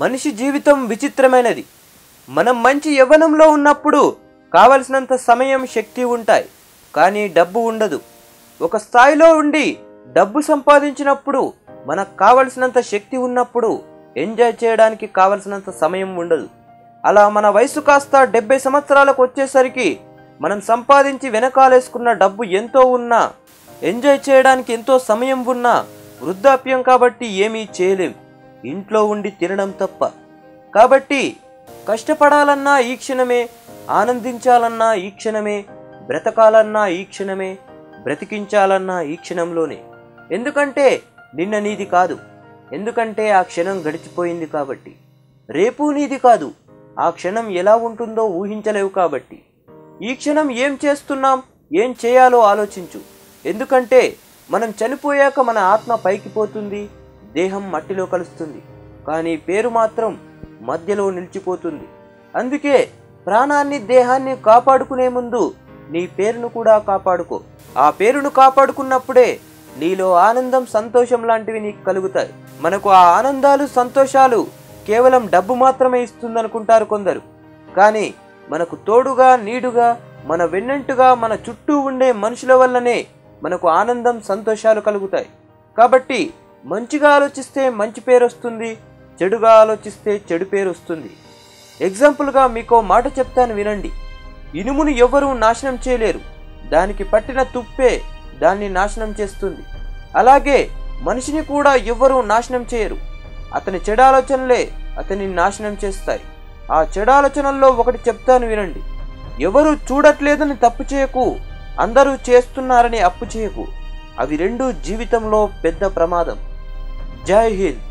మనిషి జీవితం విచిత్రమైనది. మనం మంచి యవ్వనంలో ఉన్నప్పుడు కావలసినంత సమయం, శక్తి ఉంటాయి, కానీ డబ్బు ఉండదు. ఒక స్థాయిలో ఉండి డబ్బు సంపాదించినప్పుడు మనకు కావలసినంత శక్తి ఉన్నప్పుడు ఎంజాయ్ చేయడానికి కావలసినంత సమయం ఉండదు. అలా మన వయసు కాస్త 70 సంవత్సరాలకు వచ్చేసరికి మనం సంపాదించి వెనకాలేసుకున్న డబ్బు ఎంతో ఉన్నా, ఎంజాయ్ చేయడానికి ఎంతో సమయం ఉన్నా, వృద్ధాప్యం కాబట్టి ఏమీ చేయలేం, ఇంట్లో ఉండి తినడం తప్ప. కాబట్టి కష్టపడాలన్నా ఈ క్షణమే, ఆనందించాలన్నా ఈ క్షణమే, బ్రతకాలన్నా ఈ క్షణమే, బ్రతికించాలన్నా ఈ క్షణంలోనే. ఎందుకంటే నిన్న నీది కాదు, ఎందుకంటే ఆ క్షణం గడిచిపోయింది కాబట్టి. రేపు నీది కాదు, ఆ క్షణం ఎలా ఉంటుందో ఊహించలేవు కాబట్టి. ఈ క్షణం ఏం చేస్తున్నాం, ఏం చేయాలో ఆలోచించు. ఎందుకంటే మనం చనిపోయాక మన ఆత్మ పైకి పోతుంది, దేహం మట్టిలో కలుస్తుంది, కానీ పేరు మాత్రం మధ్యలో నిలిచిపోతుంది. అందుకే ప్రాణాన్ని, దేహాన్ని కాపాడుకునే ముందు నీ పేరును కూడా కాపాడుకో. ఆ పేరును కాపాడుకున్నప్పుడే నీలో ఆనందం, సంతోషం లాంటివి నీకు కలుగుతాయి. మనకు ఆ ఆనందాలు, సంతోషాలు కేవలం డబ్బు మాత్రమే ఇస్తుందనుకుంటారు కొందరు. కానీ మనకు తోడుగా, నీడుగా, మన వెన్నంటుగా, మన చుట్టూ ఉండే మనుషుల వల్లనే మనకు ఆనందం, సంతోషాలు కలుగుతాయి. కాబట్టి మంచిగా ఆలోచిస్తే మంచి పేరు వస్తుంది, చెడుగా ఆలోచిస్తే చెడు పేరు వస్తుంది. ఎగ్జాంపుల్గా మీకో మాట చెప్తాను వినండి. ఇనుమును ఎవ్వరూ నాశనం చేయలేరు, దానికి పట్టిన తుప్పే దాన్ని నాశనం చేస్తుంది. అలాగే మనిషిని కూడా ఎవ్వరూ నాశనం చేయరు, అతని చెడాలోచనలే అతన్ని నాశనం చేస్తాయి. ఆ చెడాలోచనల్లో ఒకటి చెప్తాను వినండి. ఎవరు చూడట్లేదని తప్పు చేయకు, అందరూ చేస్తున్నారని అప్పు చేయకు. అవి రెండు జీవితంలో పెద్ద ప్రమాదం. జై హింద్.